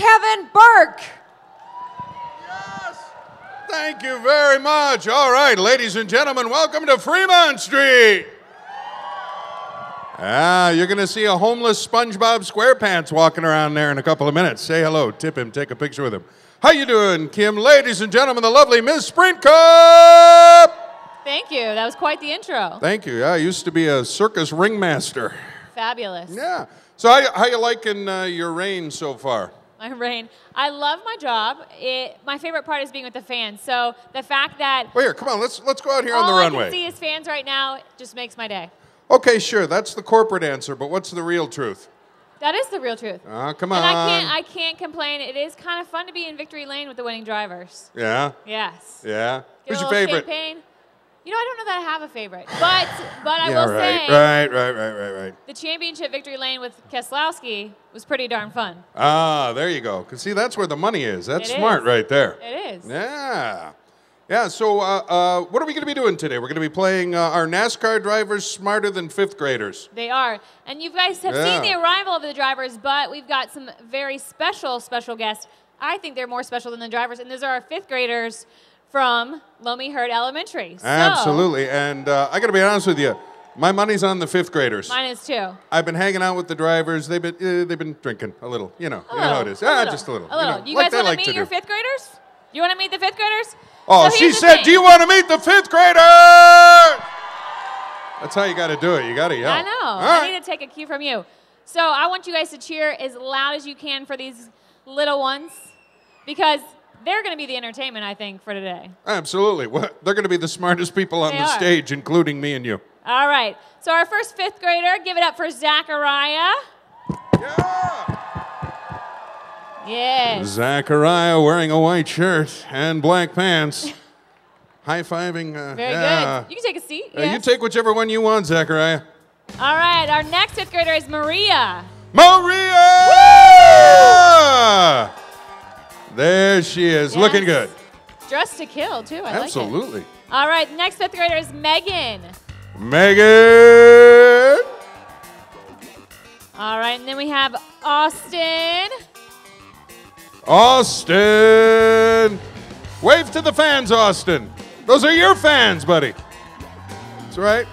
Kevin Burke. Yes! Thank you very much. All right, ladies and gentlemen, welcome to Fremont Street. You're going to see a homeless SpongeBob SquarePants walking around there in a couple of minutes. Say hello, tip him, take a picture with him. How you doing, Kim? Ladies and gentlemen, the lovely Miss Sprint Cup! Thank you. That was quite the intro. Thank you. I used to be a circus ringmaster. Fabulous. Yeah. So how you liking your reign so far? My reign. I love my job. My favorite part is being with the fans. So the fact that Well, here, come on. Let's go out here on the all I runway. can see is fans right now just makes my day. Okay, sure. That's the corporate answer, but what's the real truth? That is the real truth. Come on. And I can't complain. It is kind of fun to be in victory lane with the winning drivers. Yeah? Yes. Yeah? Get Who's a your little favorite? Champagne. You know, I don't know that I have a favorite, but I will say Right. the championship victory lane with Keselowski was pretty darn fun. There you go. Because, see, that's where the money is. That's It smart is. right there. It is. Yeah. Yeah, so what are we going to be doing today? We're going to be playing our NASCAR drivers smarter than fifth graders. They are. And you guys have seen the arrival of the drivers, but we've got some very special guests. I think they're more special than the drivers, and those are our fifth graders from Loamy Herd Elementary. So, Absolutely. And I got to be honest with you. My money's on the fifth graders. Mine is too. I've been hanging out with the drivers. They've been drinking a little. You know how it is. Just a little. A little. You know, You like guys they want to like meet to your do. fifth graders? You want to meet the fifth graders? Oh, So she here's the said, thing. do you want to meet the fifth graders? That's how you got to do it. You got to yell. I know. All I right. need to take a cue from you. So I want you guys to cheer as loud as you can for these little ones because they're going to be the entertainment, I think, for today. Absolutely. Well, they're going to be the smartest people on They the are. stage, including me and you. All right. So our first fifth grader, give it up for Zachariah. Yeah. Yes. Zachariah wearing a white shirt and black pants. High-fiving. Very yeah. good. You can take a seat. You Yes. take whichever one you want, Zachariah. All right. Our next fifth grader is Maria. Maria! There she is, Yes. looking good. Dressed to kill, too. I Absolutely. like it. All right. Next fifth grader is Megan. Megan! All right. And then we have Austin. Austin! Wave to the fans, Austin. Those are your fans, buddy. That's right.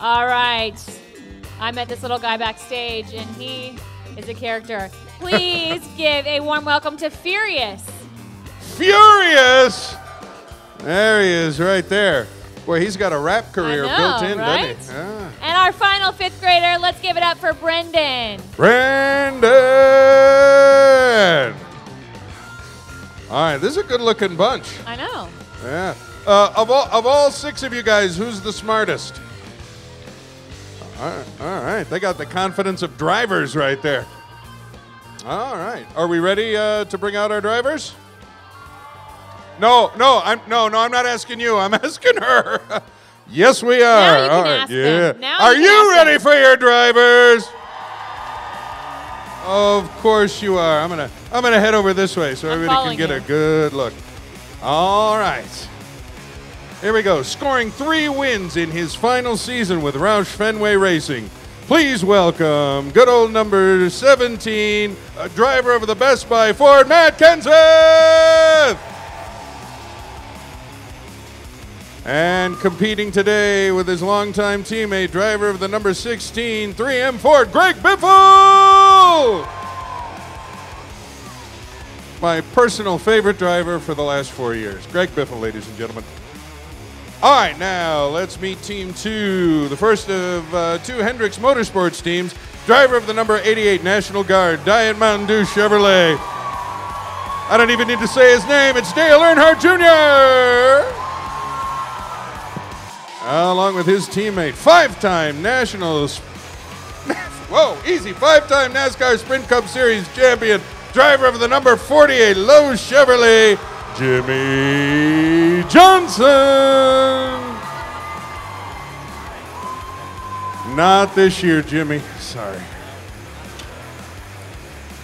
All right. I met this little guy backstage, and he is a character. Please give a warm welcome to Furious. Furious! There he is, right there. Boy, he's got a rap career I know, built in, right? doesn't he? Yeah. And our final fifth grader, let's give it up for Brendan. Brandon! All right, this is a good-looking bunch. I know. Yeah. Of all six of you guys, who's the smartest? All right. They got the confidence of drivers right there. All right. Are we ready to bring out our drivers? No, I'm not asking you. I'm asking her. Yes, we are. Now you can All right. ask Yeah. them. Now Are you can you ask ready them. for your drivers? Of course you are. I'm gonna head over this way so I'm everybody can following get you. a good look. All right. Here we go. Scoring 3 wins in his final season with Roush Fenway Racing. Please welcome good old number 17, a driver of the Best Buy Ford, Matt Kenseth. And competing today with his longtime teammate, driver of the number 16, 3M Ford, Greg Biffle. My personal favorite driver for the last 4 years. Greg Biffle, ladies and gentlemen. All right, now let's meet Team 2, the first of 2 Hendricks Motorsports teams, driver of the number 88 National Guard, Diet Mountain Dew Chevrolet. I don't even need to say his name, it's Dale Earnhardt Jr. Along with his teammate, 5-time Nationals, easy, 5-time NASCAR Sprint Cup Series champion, driver of the number 48 Lowe's Chevrolet, Jimmy Johnson. Not this year, Jimmy. Sorry.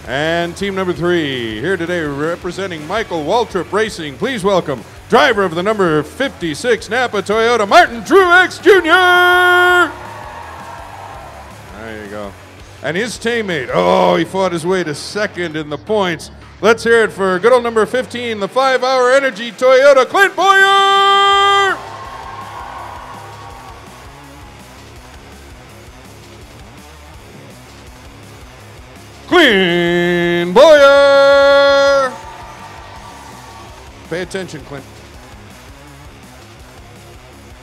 And team number 3, here today representing Michael Waltrip Racing. Please welcome driver of the number 56 Napa Toyota, Martin Truex Jr. There you go. And his teammate, he fought his way to second in the points. Let's hear it for good old number 15, the 5-Hour Energy Toyota, Clint Boyer! Clint Boyer! Pay attention, Clint.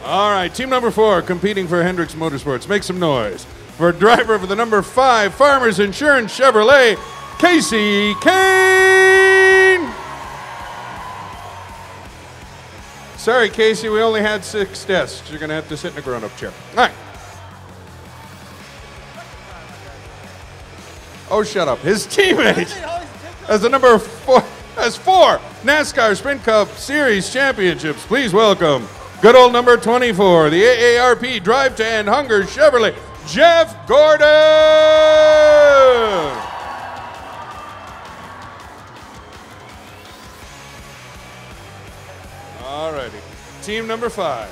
All right, team number 4 competing for Hendricks Motorsports. Make some noise for driver of the number 5 Farmers Insurance Chevrolet, Casey Kane. Sorry, Casey, we only had 6 desks. You're going to have to sit in a grown-up chair. All right. Oh, shut up. His teammate has the number 4, has 4 NASCAR Sprint Cup Series championships. Please welcome good old number 24, the AARP Drive to End Hunger Chevrolet, Jeff Gordon. All righty. Team number 5.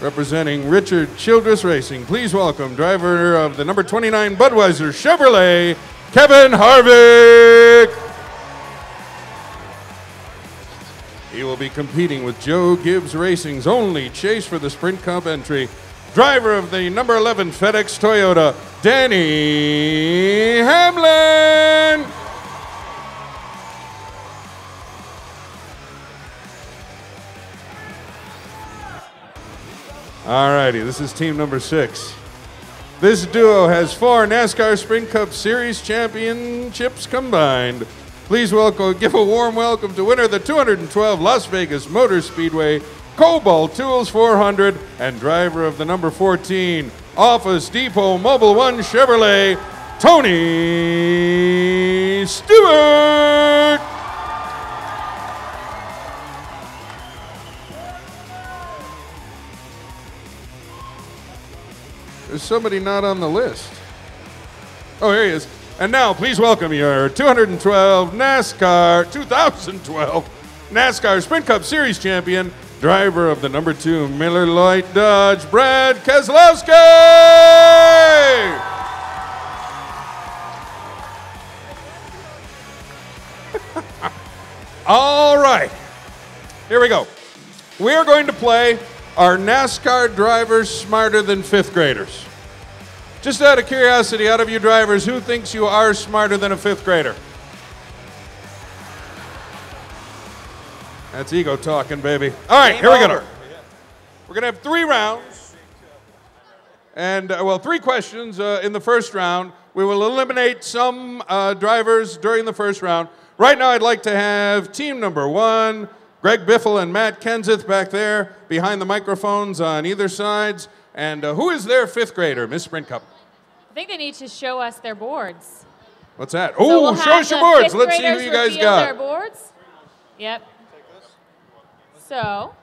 Representing Richard Childress Racing, please welcome driver of the number 29 Budweiser Chevrolet, Kevin Harvick. He will be competing with Joe Gibbs Racing's only Chase for the Sprint Cup entry, driver of the number 11 FedEx Toyota, Danny Hamlin. All righty, this is team number 6. This duo has 4 NASCAR Sprint Cup Series championships combined. Please welcome, give a warm welcome to winner of the 212 Las Vegas Motor Speedway Cobalt Tools 400 and driver of the number 14 Office Depot Mobile One Chevrolet, Tony Stewart. There's somebody not on the list. Oh, here he is. And now, please welcome your 2012 NASCAR Sprint Cup Series champion, driver of the number 2 Miller Lite Dodge, Brad Keselowski. All right, here we go. We are going to play Are NASCAR drivers smarter than 5th graders? Just out of curiosity, out of you drivers, who thinks you are smarter than a 5th grader? That's ego talking, baby. All right, here we go. We're going to have 3 rounds. And, 3 questions in the first round. We will eliminate some drivers during the first round. Right now, I'd like to have team number 1, Greg Biffle and Matt Kenseth back there behind the microphones on either sides. And who is their 5th grader, Miss Sprint Cup? I think they need to show us their boards. What's that? Oh, show us your boards. Let's see who you guys got. Their boards. Yep. So.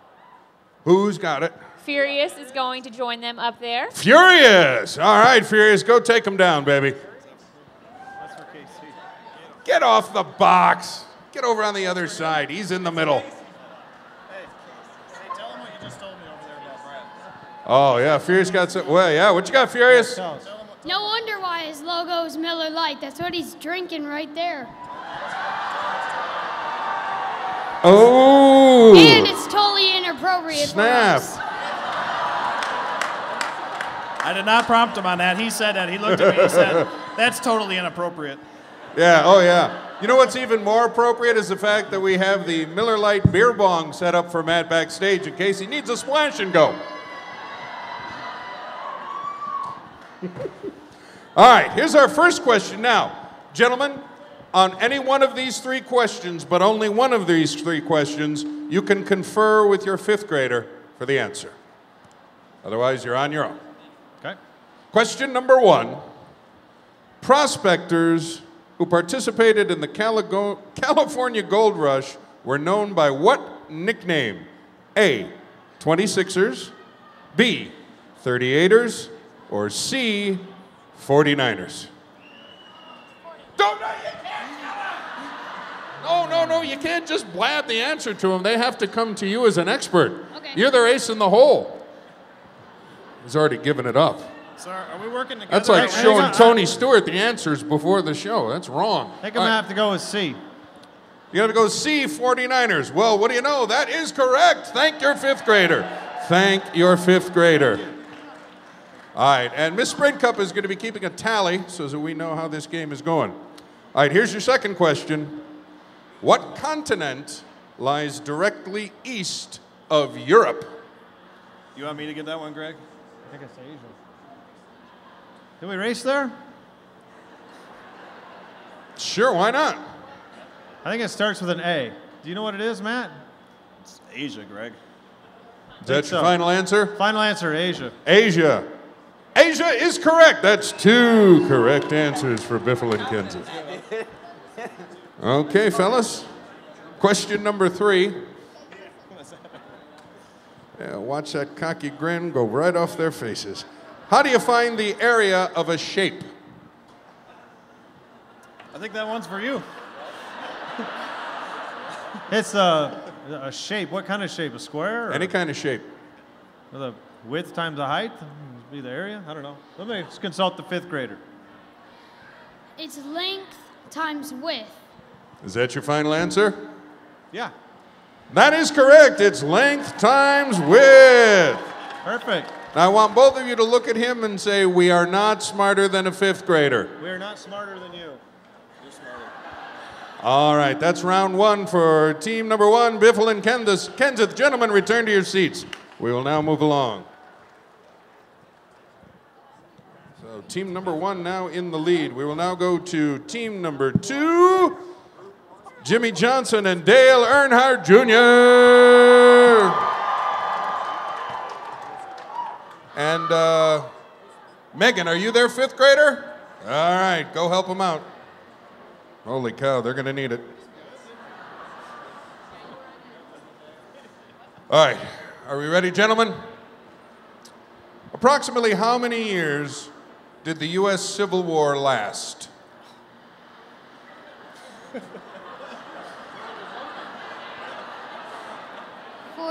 Who's got it? Furious is going to join them up there. Furious. All right, Furious, go take them down, baby. Get off the box. Get over on the other side. He's in the middle. Oh, yeah, Furious got some. Well, yeah, what you got, Furious? No wonder why his logo is Miller Lite. That's what he's drinking right there. Oh! And it's totally inappropriate. Snap. I did not prompt him on that. He said that. He looked at me and said, that's totally inappropriate. Yeah, oh yeah. You know what's even more appropriate is the fact that we have the Miller Lite beer bong set up for Matt backstage in case he needs a splash and go. All right, here's our first question now. Gentlemen, on any one of these 3 questions, but only one of these 3 questions, you can confer with your 5th grader for the answer. Otherwise, you're on your own. Okay. Question number 1. Prospectors who participated in the California Gold Rush were known by what nickname? A, 26ers, B, 38ers, or C, 49ers? No, you can't just blab the answer to them. They have to come to you as an expert. Okay. You're their ace in the hole. He's already given it up. So are we working together? That's like showing Tony Stewart the answers before the show. That's wrong. I think I'm going to have to go with C. You got to go C, 49ers. Well, what do you know? That is correct. Thank your fifth grader. Thank your fifth grader. All right, and Miss Sprint Cup is going to be keeping a tally so that we know how this game is going. All right, here's your second question. What continent lies directly east of Europe? You want me to get that one, Greg? I think it's Asia. Can we race there? Sure, why not? I think it starts with an A. Do you know what it is, Matt? It's Asia, Greg. Is that your final answer? Final answer, Asia. Asia. Asia is correct. That's 2 correct answers for Biffle and Kenseth. Okay, fellas. Question number 3. Yeah, watch that cocky grin go right off their faces. How do you find the area of a shape? I think that one's for you. It's a shape. What kind of shape? A square? Or Any kind of shape. the width times the height? Be the area? I don't know. Let me consult the fifth grader. It's length times width. Is that your final answer? Yeah. That is correct. It's length times width. Perfect. Now, I want both of you to look at him and say, we are not smarter than a fifth grader. We are not smarter than you. You're smarter. All right, that's round 1 for team number 1, Biffle and Kenseth. Gentlemen, return to your seats. We will now move along. So team number 1 now in the lead. We will now go to team number 2, Jimmy Johnson and Dale Earnhardt Jr. And Megan, are you their fifth grader? All right, go help them out. Holy cow, they're going to need it. All right, are we ready, gentlemen? Approximately how many years did the U.S. Civil War last?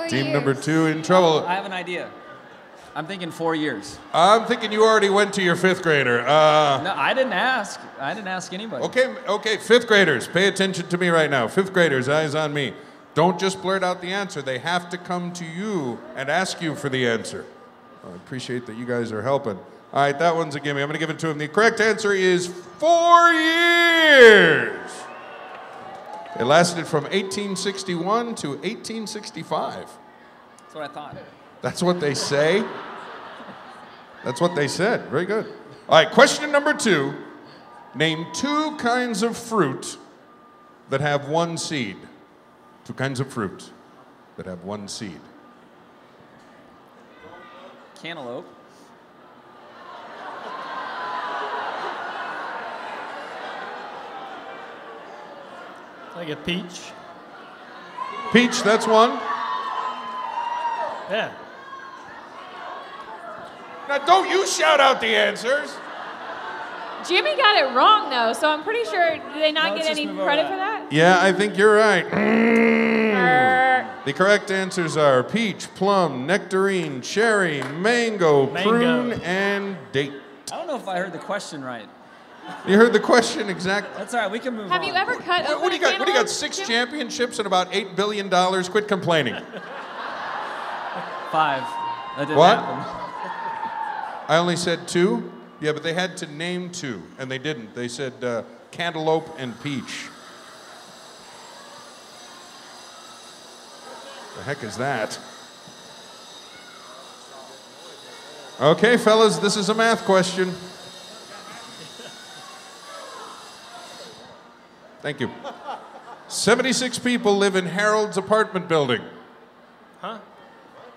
Team number 2 in trouble. I have an idea. I'm thinking 4 years. I'm thinking you already went to your fifth grader. No, I didn't ask. I didn't ask anybody. Okay, fifth graders, pay attention to me right now. Fifth graders, eyes on me. Don't just blurt out the answer. They have to come to you and ask you for the answer. I appreciate that you guys are helping. All right, that one's a gimme. I'm going to give it to him. The correct answer is 4 years. It lasted from 1861 to 1865. That's what I thought. That's what they say? That's what they said. Very good. All right, question number 2. Name 2 kinds of fruit that have 1 seed. 2 kinds of fruit that have 1 seed. Cantaloupe. Like a peach. Peach, that's one. Yeah. Now, don't you shout out the answers. Jimmy got it wrong, though, so I'm pretty sure, did they not get any credit for that? Yeah, I think you're right. The correct answers are peach, plum, nectarine, cherry, mango, prune, and date. I don't know if I heard the question right. You heard the question exactly. That's all right. We can move on. Have you ever cut open What do you got? a What do you got? cantaloupe, 6 Jim? championships and about $8 billion. Quit complaining. 5. That didn't What? happen. I only said 2. Yeah, but they had to name 2, and they didn't. They said cantaloupe and peach. The heck is that? Okay, fellas, this is a math question. Thank you. 76 people live in Harold's apartment building. Huh?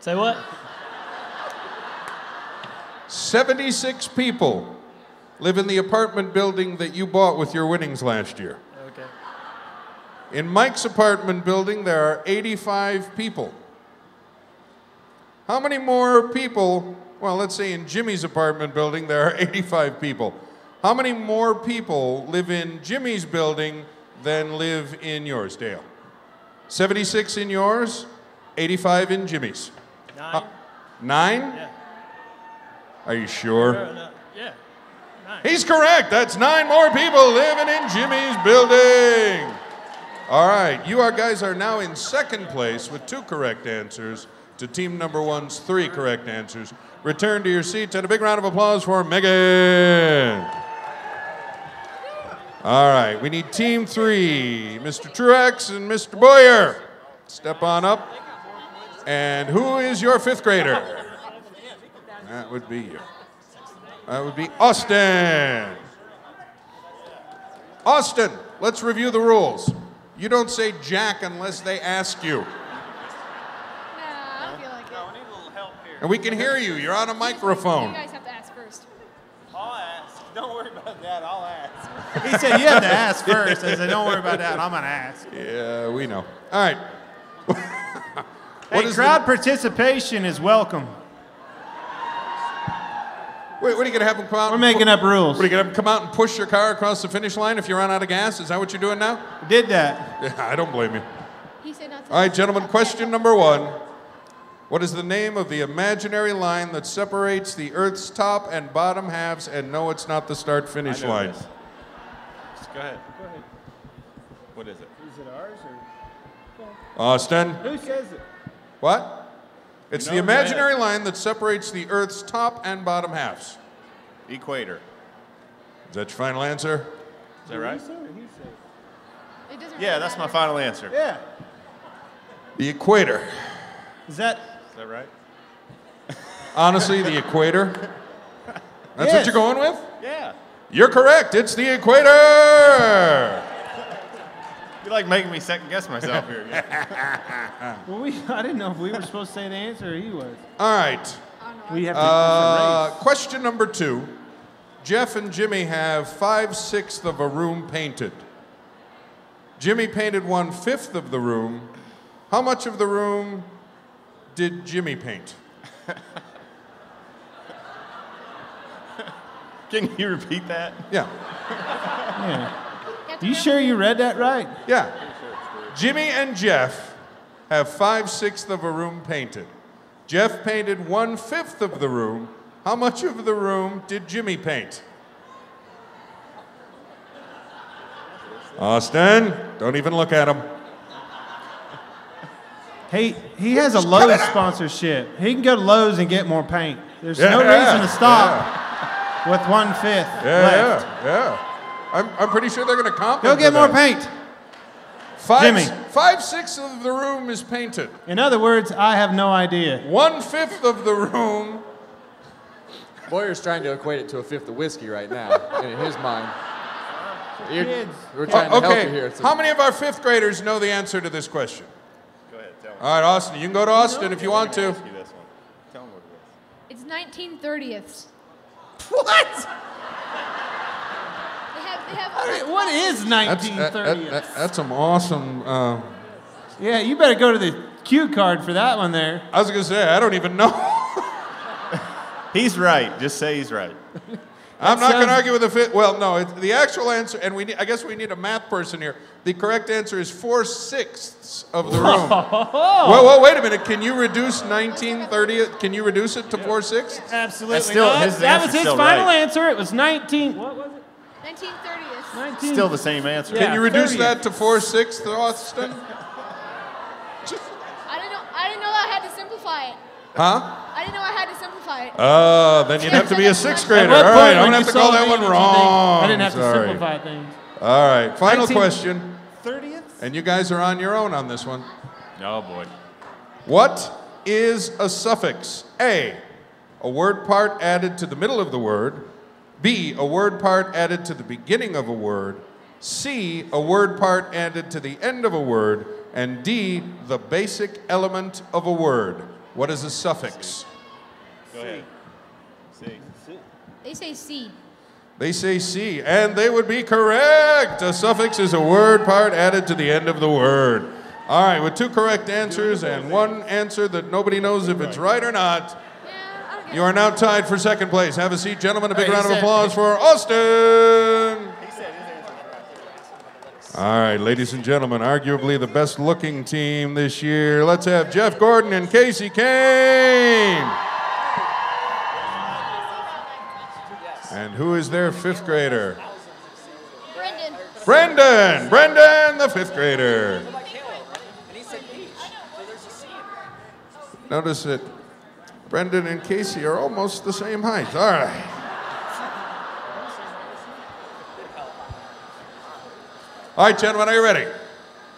Say what? 76 people live in the apartment building that you bought with your winnings last year. Okay. In Mike's apartment building, there are 85 people. How many more people, well, let's say in Jimmy's apartment building, there are 85 people. How many more people live in Jimmy's building than live in yours, Dale? 76 in yours, 85 in Jimmy's. 9. 9? Yeah. Are you sure? Yeah. He's correct. That's 9 more people living in Jimmy's building. All right, you guys are now in second place with 2 correct answers to team number 1's 3 correct answers. Return to your seats and a big round of applause for Megan. All right, we need team 3, Mr. Truex and Mr. Boyer. Step on up. And who is your 5th grader? That would be you. That would be Austin. Austin, let's review the rules. You don't say Jack unless they ask you. Nah, I don't feel like it. I need a little help here. And we can hear you. You're on a microphone. You guys have to ask first. I'll ask. Don't worry about that. I'll ask. He said you have to ask first. I said, don't worry about that. I'm going to ask. Yeah, we know. All right. Hey, crowd participation is welcome. Wait, what are you going to have them come out? We're making up rules. What are you going to come out and push your car across the finish line if you run out of gas? Is that what you're doing now? Did that. Yeah, I don't blame you. He said not to. All right, gentlemen, question number 1. What is the name of the imaginary line that separates the Earth's top and bottom halves? And no, it's not the start-finish line. This. Just go ahead. What is it? Is it ours or? Austin? Who says it? What? It's the imaginary line that separates the Earth's top and bottom halves. Equator. Is that your final answer? Is that right? It doesn't Yeah, really that's my matter. final answer. Yeah. The equator. Is that? Is that right? Honestly, the equator. That's what Yes. you're going with? Yeah. You're correct. It's the equator. You like making me second guess myself here. Well, I didn't know if we were supposed to say the answer or he was. All right. We have to Question number 2. Jeff and Jimmy have 5/6 of a room painted. Jimmy painted 1/5 of the room. How much of the room did Jimmy paint? Can you repeat that? Yeah. Yeah. You sure you read that right? Yeah. Jimmy and Jeff have 5/6 of a room painted. Jeff painted 1/5 of the room. How much of the room did Jimmy paint? Austin, don't even look at him. Hey, he has a Lowe's sponsorship. He can go to Lowe's and get more paint. There's no Yeah, reason to stop with 1/5 left. Yeah. I'm pretty sure they're going to comp. Go get more paint. Jimmy. 5/6 of the room is painted. In other words, I have no idea. 1/5 of the room. Boyer's trying to equate it to a 5th of whiskey right now, in his mind. We're trying to help you here. So. How many of our 5th graders know the answer to this question? Go ahead, tell me. All right, Austin, you can go to Austin if you want to. Ask you this one. Tell me what it is. It's 1930ths. What? They have. What is 1930? That's some awesome. Yeah, you better go to the cue card for that one there. I was going to say, I don't even know. He's right. Just say he's right. I'm not going to argue with the 5th. Well, no, it's the actual answer, and I guess we need a math person here. The correct answer is 4/6 of the room. Well, wait a minute. Can you reduce 1930? Can you reduce it to 4/6? Absolutely still- not. his That was answer's his still final right. answer. It was 19. What was it? 1930ths. 19. Still the same answer. Yeah. Can you reduce 30th. that to 4/6, Austin? I didn't know I had to simplify it. Huh? I didn't know I had to simplify it. Then you'd have to be a 6th grader. At what All point right, I'm when going to you have to call saw that me one did you think wrong. I didn't have Sorry. to simplify things. All right, final 19 question. 30th? And you guys are on your own on this one. Oh, boy. What is a suffix? A word part added to the middle of the word. B, a word part added to the beginning of a word. C, a word part added to the end of a word. And D, the basic element of a word. What is a suffix? Go ahead. See. They say C. They say C, and they would be correct. A suffix is a word part added to the end of the word. All right, with 2 correct answers and 1 answer that nobody knows if it's right or not, Yeah, I don't get you are now tied for 2nd place. Have a seat, gentlemen. A big Hey, round of he said- applause for Austin. All right, ladies and gentlemen, arguably the best looking team this year. Let's have Jeff Gordon and Casey Kane. And who is their fifth grader? Brendan. Brendan, the fifth grader. Notice that Brendan and Casey are almost the same height. All right. All right, gentlemen, are you ready?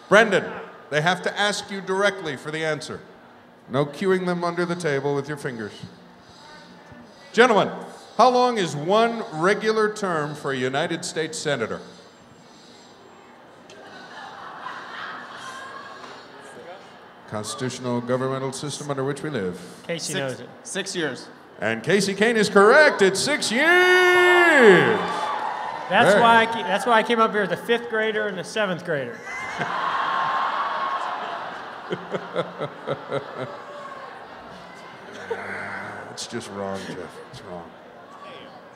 Brendan, they have to ask you directly for the answer. No cueing them under the table with your fingers. Gentlemen, how long is one regular term for a United States Senator? Constitutional governmental system under which we live. Casey knows it. 6 years. And Casey Kane is correct. It's 6 years. That's why I came up here as a fifth grader and a seventh grader. It's just wrong, Jeff. It's wrong.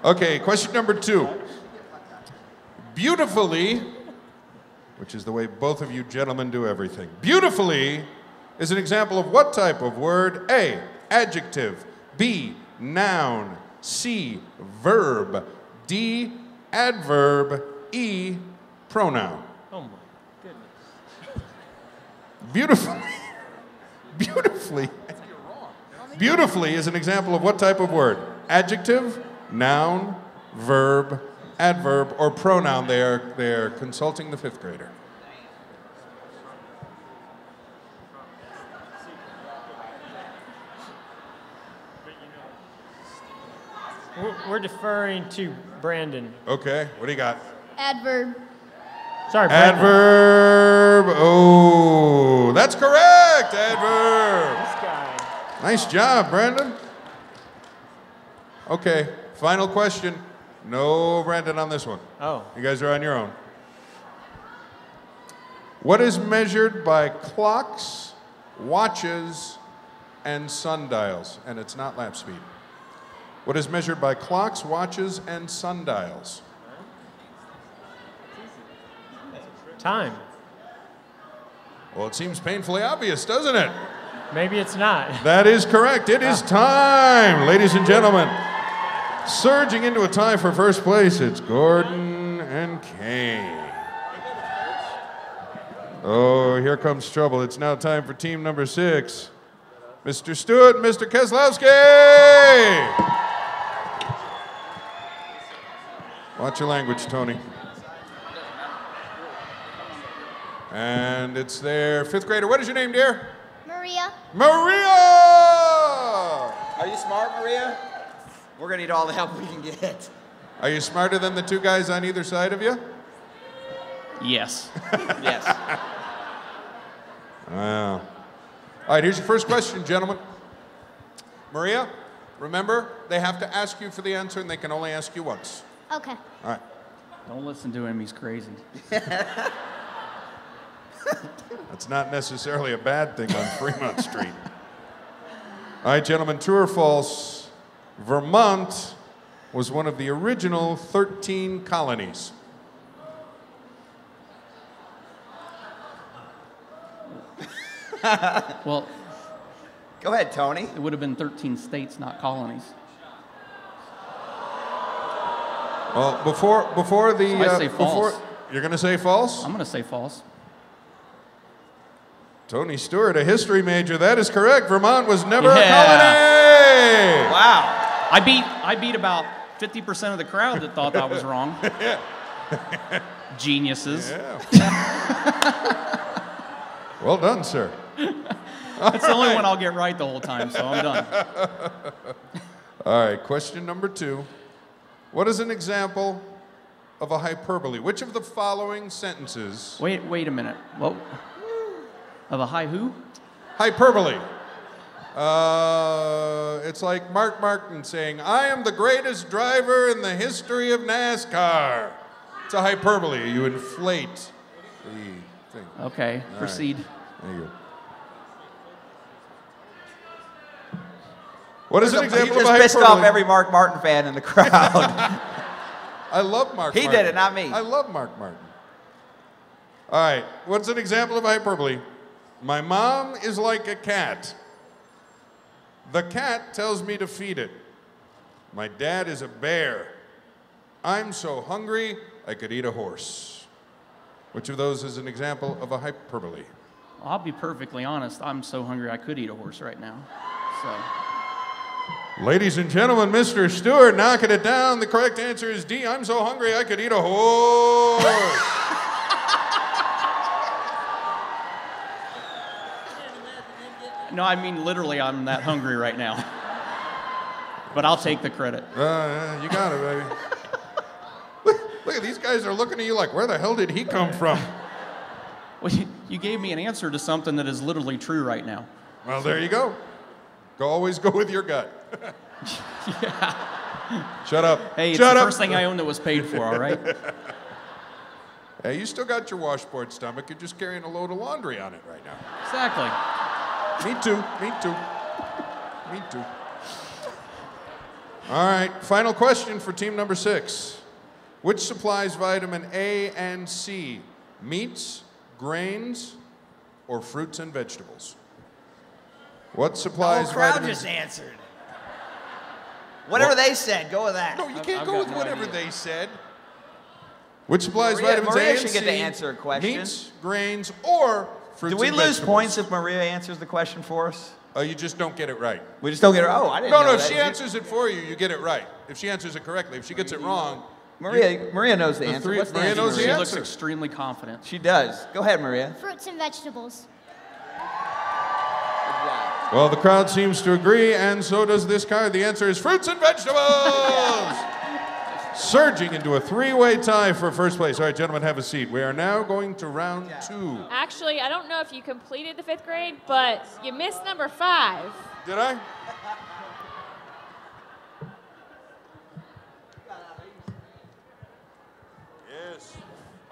Okay, question number 2. Beautifully, which is the way both of you gentlemen do everything. Beautifully is an example of what type of word? A, adjective. B, noun. C, verb. D, adverb. E, pronoun. Oh my goodness. Beautifully is an example of what type of word? Adjective, noun, verb, adverb, or pronoun. They are consulting the fifth grader. We're deferring to Brandon. Okay, what do you got? Adverb. Sorry, Brandon. Adverb. Oh, that's correct. Adverb. This guy. Nice job, Brandon. Okay, final question. No Brandon on this one. Oh. You guys are on your own. What is measured by clocks, watches, and sundials? And it's not lap speed. What is measured by clocks, watches, and sundials? Time. Well, it seems painfully obvious, doesn't it? Maybe it's not. That is correct. It is time, ladies and gentlemen. Surging into a tie for first place, it's Gordon and Kane. Oh, here comes trouble. It's now time for team number 6. Mr. Stewart and Mr. Keselowski. Watch your language, Tony. And it's their fifth grader. What is your name, dear? Maria. Maria! Are you smart, Maria? We're going to need all the help we can get. Are you smarter than the 2 guys on either side of you? Yes. Yes. Wow. All right, here's your first question, gentlemen. Maria, remember, they have to ask you for the answer, and they can only ask you once. Okay. All right. Don't listen to him. He's crazy. That's not necessarily a bad thing on Fremont Street. All right, gentlemen, true or false? Vermont was one of the original 13 colonies. Well, Go ahead, Tony. it would have been 13 states, not colonies. Well, before the I say false. You're going to say false? I'm going to say false. Tony Stewart, a history major. That is correct. Vermont was never a Yeah. colony. Wow. I beat about 50% of the crowd that thought that was wrong. Geniuses. Yeah. Well done, sir. That's the only one I'll get right the whole time, so I'm done. All right, question number 2. What is an example of a hyperbole? Which of the following sentences? Wait a minute. What? Of a high who? Hyperbole. It's like Mark Martin saying, "I am the greatest driver in the history of NASCAR." It's a hyperbole. You inflate the thing. Okay, All proceed. right. There you go. What is an example You of just a pissed hyperbole? off every Mark Martin fan in the crowd. I love Mark He Martin. did it, not me. I love Mark Martin. All right, what's an example of hyperbole? My mom is like a cat. The cat tells me to feed it. My dad is a bear. I'm so hungry, I could eat a horse. Which of those is an example of a hyperbole? I'll be perfectly honest. I'm so hungry I could eat a horse right now. So. Ladies and gentlemen, Mr. Stewart knocking it down. The correct answer is D. I'm so hungry I could eat a horse. No, I mean literally I'm that hungry right now. But I'll take the credit. You got it, baby. Look at these guys are looking at you like, where the hell did he come from? Well, you gave me an answer to something that is literally true right now. Well, there you go. Always go with your gut. Yeah. Shut up. Hey, it's Shut the up. first thing I owned that was paid for, all right? Hey, you still got your washboard stomach. You're just carrying a load of laundry on it right now. Exactly. Me too. Me too. Me too. All right, final question for team number 6. Which supplies vitamin A and C? Meats, grains, or fruits and vegetables? What supplies crowd vitamins? just answered. Whatever they said, go with that. No, you can't go with whatever they said. Which supplies vitamins Maria A and should C? get to answer a question. Meats, grains, or fruits Do we and lose vegetables? points if Maria answers the question for us? Oh, you just don't get it right. We just don't get her. Oh, I didn't No, know if that. she answers it for you, you get it right. If she answers it correctly. If she gets it wrong, Maria knows the answer. What's the Maria answer? knows the She answer. looks extremely confident. She does. Go ahead, Maria. Fruits and vegetables. Well, the crowd seems to agree, and so does this card. The answer is fruits and vegetables! Surging into a 3-way tie for first place. All right, gentlemen, have a seat. We are now going to round 2. Actually, I don't know if you completed the 5th grade, but you missed number 5. Did I? Yes.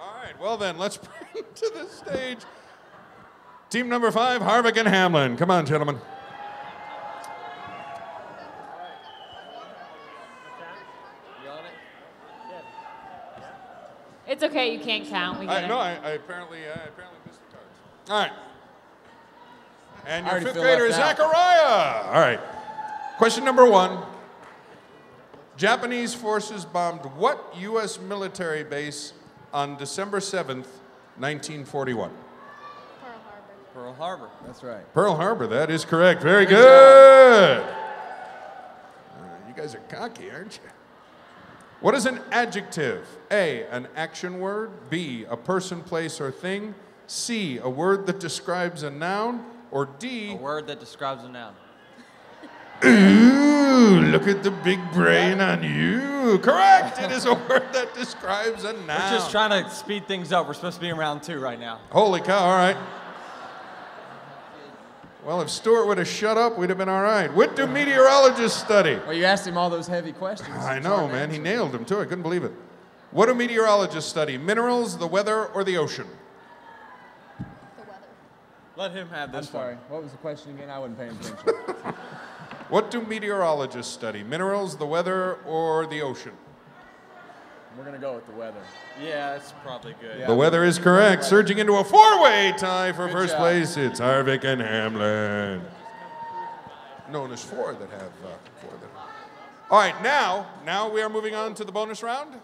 All right, well then, let's bring to the stage team number 5, Harvick and Hamlin. Come on, gentlemen. It's okay, you can't count. We get it. No, I apparently missed the cards. All right. And your already 5th feel grader is left out. Zachariah. All right. Question number 1. Japanese forces bombed what U.S. military base on December 7th, 1941? Pearl Harbor. That's right. Pearl Harbor, that is correct. Very good. You guys are cocky, aren't you? What is an adjective? A, an action word. B, a person, place, or thing. C, a word that describes a noun. Or D, A word that describes a noun. ooh, look at the big brain on you. Correct. It is a word that describes a noun. We're just trying to speed things up. We're supposed to be in round 2 right now. Holy cow, all right. Well, if Stuart would have shut up, we'd have been all right. What do meteorologists study? Well, you asked him all those heavy questions. I know, man. He nailed them, too. I couldn't believe it. What do meteorologists study? Minerals, the weather, or the ocean? Let him have I'm this sorry. one. What was the question again? I wasn't paying attention. What do meteorologists study? Minerals, the weather, or the ocean? We're going to go with the weather. Yeah, it's probably good. Yeah. The weather is correct. Surging into a 4-way tie for Good first job. place, it's Harvick and Hamlin. Known as 4 that have 4 that. All right, now we are moving on to the bonus round.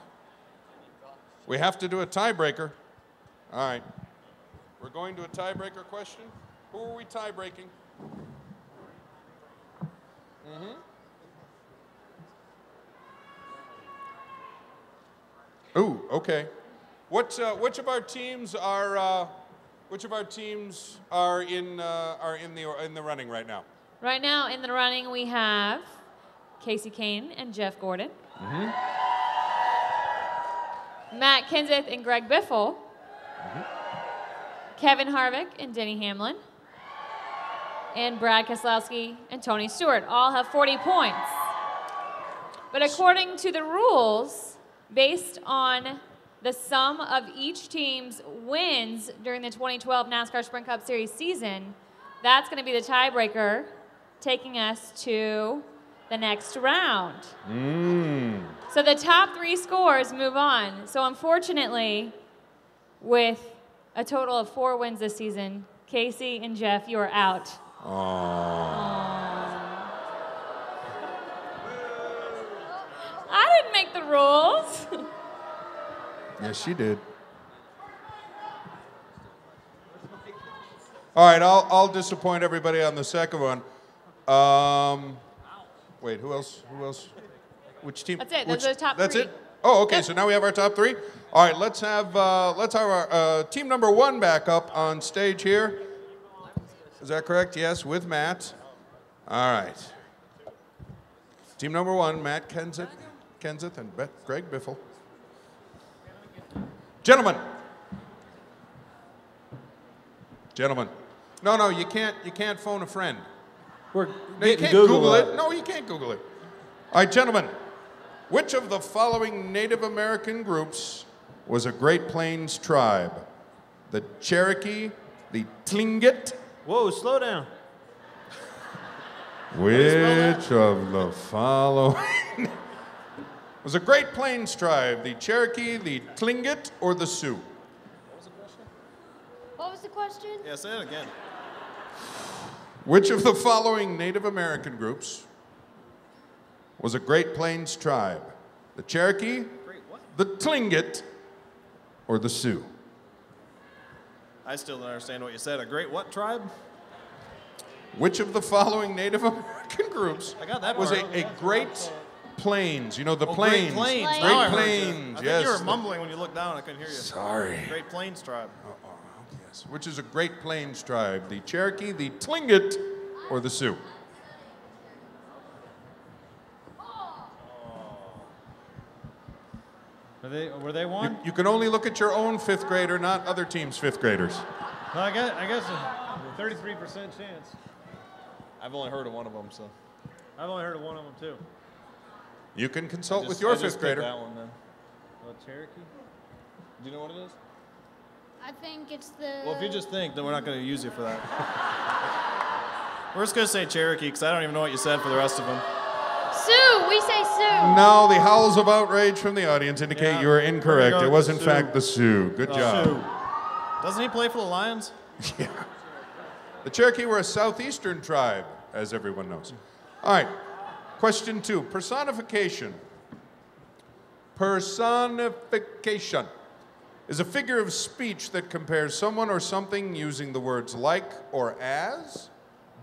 We have to do a tiebreaker. All right. We're going to a tiebreaker question. Who are we tie-breaking? Ooh, okay. Which of our teams are in the running right now? Right now in the running, we have Casey Kane and Jeff Gordon. Matt Kenseth and Greg Biffle. Kevin Harvick and Denny Hamlin. And Brad Keselowski and Tony Stewart all have 40 points. But according to the rules, based on the sum of each team's wins during the 2012 NASCAR Sprint Cup Series season, that's going to be the tiebreaker, taking us to the next round. So the top 3 scores move on. So unfortunately, with a total of 4 wins this season, Casey and Jeff, you are out. I didn't make the rules. Yes, she did. All right, I'll disappoint everybody on the second one. Wait, who else? Who else? Which team? That's it. Those are the top That's three. it. Oh, okay. Yep. So now we have our top three. All right, let's have our team number one back up on stage here. Is that correct? Yes, with Matt. All right. Team number one, Matt Kenseth and Greg Biffle. Gentlemen. No, you can't phone a friend. We're No, you can't Google it. No, you can't Google it. All right, gentlemen. Which of the following Native American groups was a Great Plains tribe? The Cherokee, the Tlingit. Whoa, slow down. Which of the following was a Great Plains tribe? The Cherokee, the Tlingit, or the Sioux? What was the question? Yeah, say it again. Which of the following Native American groups was a Great Plains tribe? The Cherokee, the Tlingit, or the Sioux? I still don't understand what you said. A great what tribe? Which of the following Native American groups I got that was part. a Great Plains? You know, the Oh, plains. Great Plains. Plains. Now I heard Plains, you. I yes. think you were mumbling when you looked down. I couldn't hear you. Sorry. Great Plains tribe. Yes. Which is a Great Plains tribe? The Cherokee, the Tlingit, or the Sioux? Were they one? You can only look at your own fifth grader, not other teams' fifth graders. Well, I guess a 33% chance. I've only heard of one of them, so. I've only heard of one of them too. You can consult with I your just fifth picked grader. that one then. Well, Cherokee? Do you know what it is? I think it's the. Well, if you just think, then we're not going to use you for that. We're just going to say Cherokee, because I don't even know what you said for the rest of them. Sioux. We say Sioux. No, the howls of outrage from the audience indicate Yeah. you are incorrect. We're It was, going in Sioux. fact, the Sioux. Good job. Sioux. Doesn't he play for the Lions? Yeah. The Cherokee were a southeastern tribe, as everyone knows. All right. Question 2. Personification. Personification is a figure of speech that compares someone or something using the words like or as.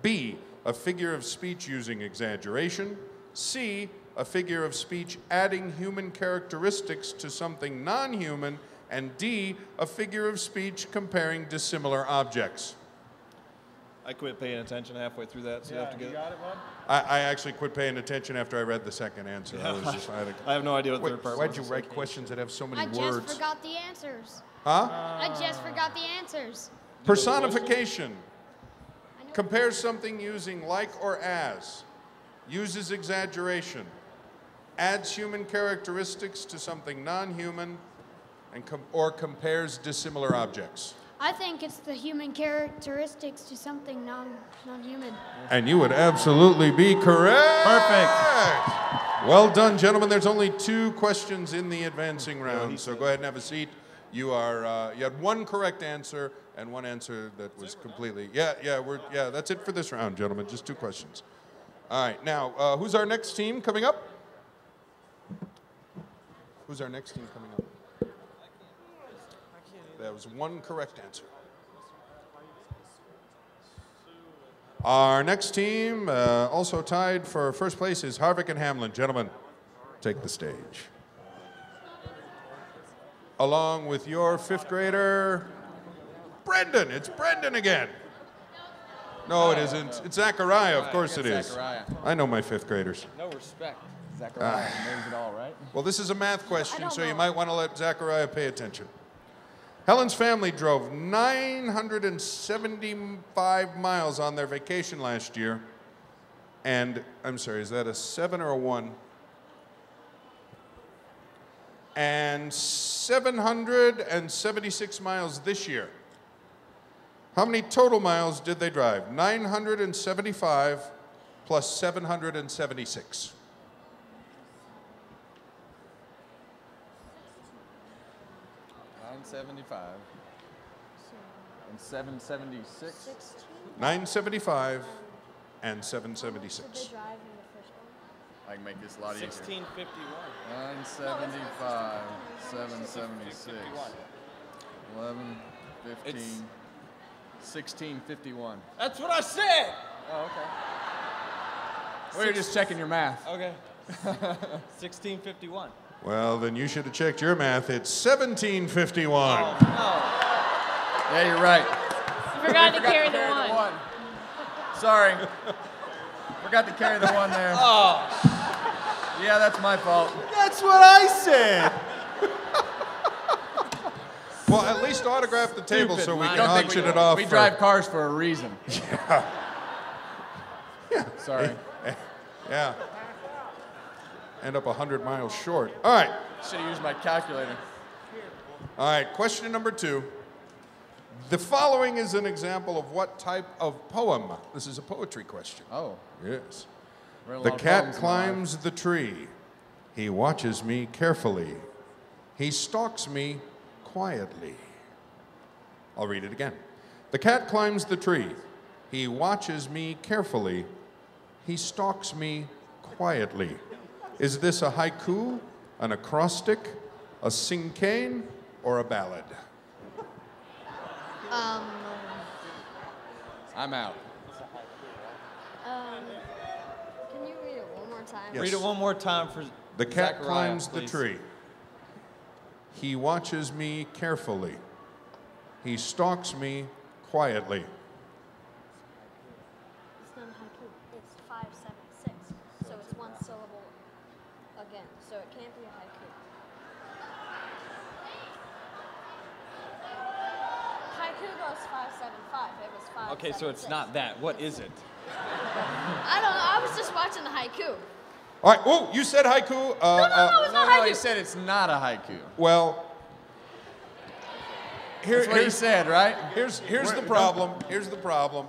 B, a figure of speech using exaggeration. C, a figure of speech adding human characteristics to something non-human. And D, a figure of speech comparing dissimilar objects. I quit paying attention halfway through that, so you have to get it. got it, bud? I actually quit paying attention after I read the second answer. I was just, I have no idea what the Wait, third part why'd was. you write questions that have so many I just words? forgot the answers. Huh? I just forgot the answers. Personification. Compares something using like or as. Uses exaggeration. Adds human characteristics to something non-human. And or compares dissimilar objects. I think it's the human characteristics to something non-human. And you would absolutely be correct. Perfect. Well done, gentlemen. There's only 2 questions in the advancing round, so go ahead and have a seat. You are you had 1 correct answer and 1 answer that was completely that's it for this round, gentlemen. Just 2 questions. All right, now who's our next team coming up? Who's our next team coming up? That was 1 correct answer. Our next team, also tied for first place, is Harvick and Hamlin. Gentlemen, take the stage. Along with your 5th grader, Brendan. It's Brendan again. No, it isn't. It's Zachariah. Of course it is. Zachariah. I know my 5th graders. No respect. Zachariah knows it all, right? Well, this is a math question, don't so you know. might want to let Zachariah pay attention. Helen's family drove 975 miles on their vacation last year. And, I'm sorry, is that a 7 or a 1? And 776 miles this year. How many total miles did they drive? 975 plus 776. 975 and 776. 975 and 776. I I can make this a lot easier. 1651. 975, 776, 11, 15, 1651. That's what I said. Oh, okay. Well, you're just checking your math. Okay. 1651. Well, then you should have checked your math. It's 1751. Oh, no. Yeah, you're right. You forgot to carry the one. Sorry. Forgot to carry the one there. Oh. Yeah, that's my fault. That's what I said. Well, at least autograph the table so we can Don't think auction it off. We drive cars for a reason. Yeah. Sorry. Yeah. End up 100 miles short. All right. Should have used my calculator. All right, question number 2. The following is an example of what type of poem? This is a poetry question. Oh. Yes. Read a The lot of cat poems in my life. climbs the tree. He watches me carefully. He stalks me quietly. I'll read it again. The cat climbs the tree. He watches me carefully. He stalks me quietly. Is this a haiku, an acrostic, a cinquain, or a ballad? I'm out. Can you read it one more time? Yes. Read it one more time for The cat Zachariah, climbs the please. tree. He watches me carefully. He stalks me quietly. It's not a haiku. It's 576. So it's one syllable again. So it can't be a haiku. Haiku goes 575. It was 576. Okay, so it's not that. What is it? I don't know. I was just watching the haiku. All right. Oh, you said haiku. No, it's not No, haiku. he said it's not a haiku. Well, That's what he said, right? Here's the problem. Here's the problem.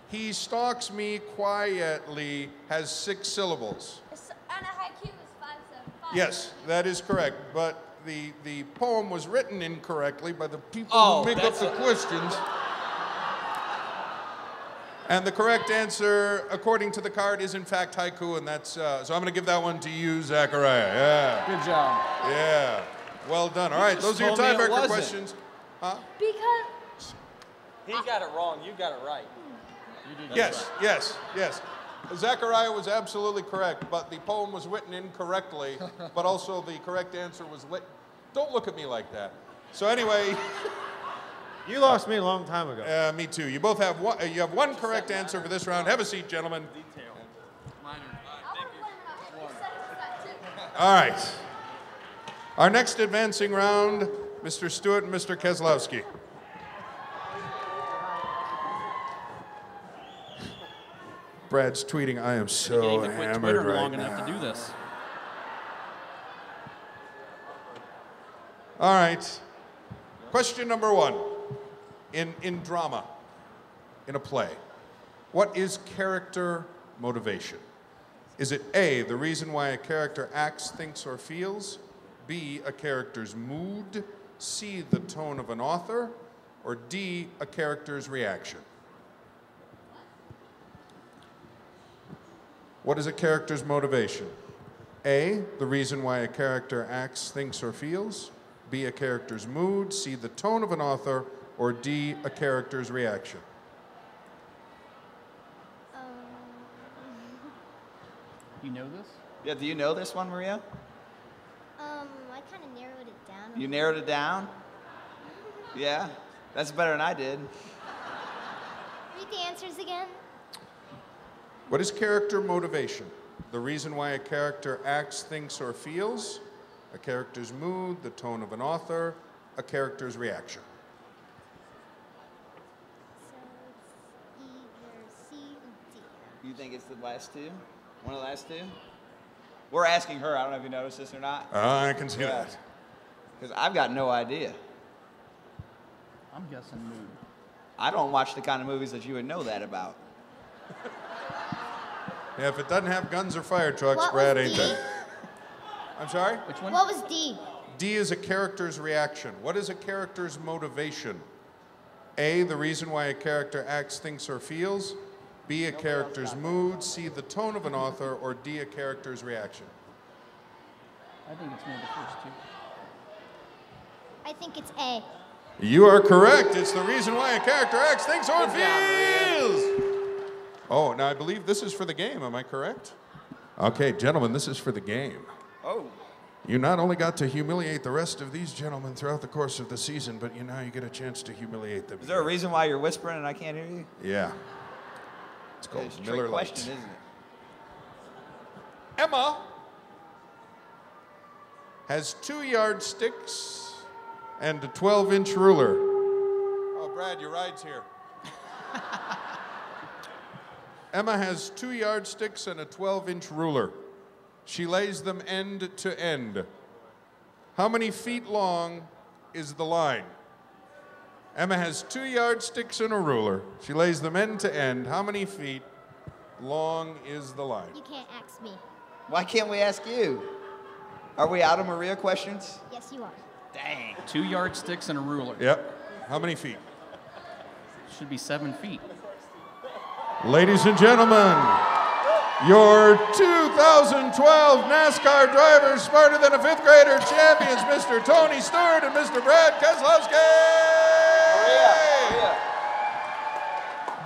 He stalks me quietly has 6 syllables. And a haiku is 575. Yes, that is correct. But the poem was written incorrectly by the people Oh, who make up that's the questions. And the correct answer, according to the card, is in fact haiku, and that's so I'm going to give that one to you, Zachariah. Yeah. Good job. Yeah. Well done. All right, just those are your told me it tiebreaker wasn't. questions. Huh? Because He got it wrong. You got it right. Yes, yes, yes. Zachariah was absolutely correct, but the poem was written incorrectly, but also the correct answer was lit. Don't look at me like that. So anyway. You lost me a long time ago. Me too. You both have one. You have one correct answer for this round. Have a seat, gentlemen. All right. Our next advancing round, Mr. Stewart and Mr. Keselowski. Brad's tweeting, I am so hammered Twitter right long now. enough to do this. All right. Question number 1. In drama, in a play, what is character motivation? Is it A, the reason why a character acts, thinks, or feels? B, a character's mood? C, the tone of an author? Or D, a character's reaction? What is a character's motivation? A, the reason why a character acts, thinks, or feels? B, a character's mood? C, the tone of an author? Or D, a character's reaction? You know this? Yeah, do you know this one, Maria? I kind of narrowed it down. You narrowed it down? Yeah, that's better than I did. Read the answers again. What is character motivation? The reason why a character acts, thinks, or feels? A character's mood, the tone of an author, a character's reaction. So it's either C or D. You think it's the last two? One of the last two? We're asking her. I don't know if you noticed this or not. I can see that. Because I've got no idea. I'm guessing mood. I don't watch the kind of movies that you would know that about. Yeah, if it doesn't have guns or fire trucks, What Brad was ain't D? there. I'm sorry? Which one? What was D? D is a character's reaction. What is a character's motivation? A, the reason why a character acts, thinks, or feels. B, a character's mood, C, the tone of an author, or D, a character's reaction? I think it's one of the first two. I think it's A. You are correct. It's the reason why a character acts, thinks, or feels. Oh, now I believe this is for the game. Am I correct? Okay, gentlemen, this is for the game. Oh. You not only got to humiliate the rest of these gentlemen throughout the course of the season, but now you get a chance to humiliate them. Is there a reason why you're whispering and I can't hear you? Yeah. It's called It's a Miller trick Lite. question, isn't it? Emma has 2 yardsticks and a 12-inch ruler. Oh, Brad, your ride's here. Emma has 2 yardsticks and a 12-inch ruler. She lays them end to end. How many feet long is the line? Emma has 2 yardsticks and a ruler. She lays them end to end. How many feet long is the line? You can't ask me. Why can't we ask you? Are we out of Maria questions? Yes, you are. Dang. 2 yardsticks and a ruler. Yep. How many feet? Should be 7 feet. Ladies and gentlemen, your 2012 NASCAR drivers smarter than a 5th grader champions, Mr. Tony Stewart and Mr. Brad Keselowski. Maria.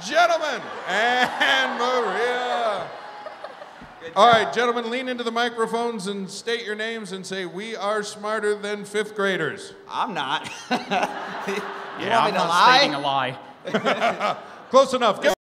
Gentlemen, and Maria. All right, gentlemen, lean into the microphones and state your names and say, "We are smarter than 5th graders." I'm not. You Yeah, want me I'm to not lie? stating a lie. Close enough. Give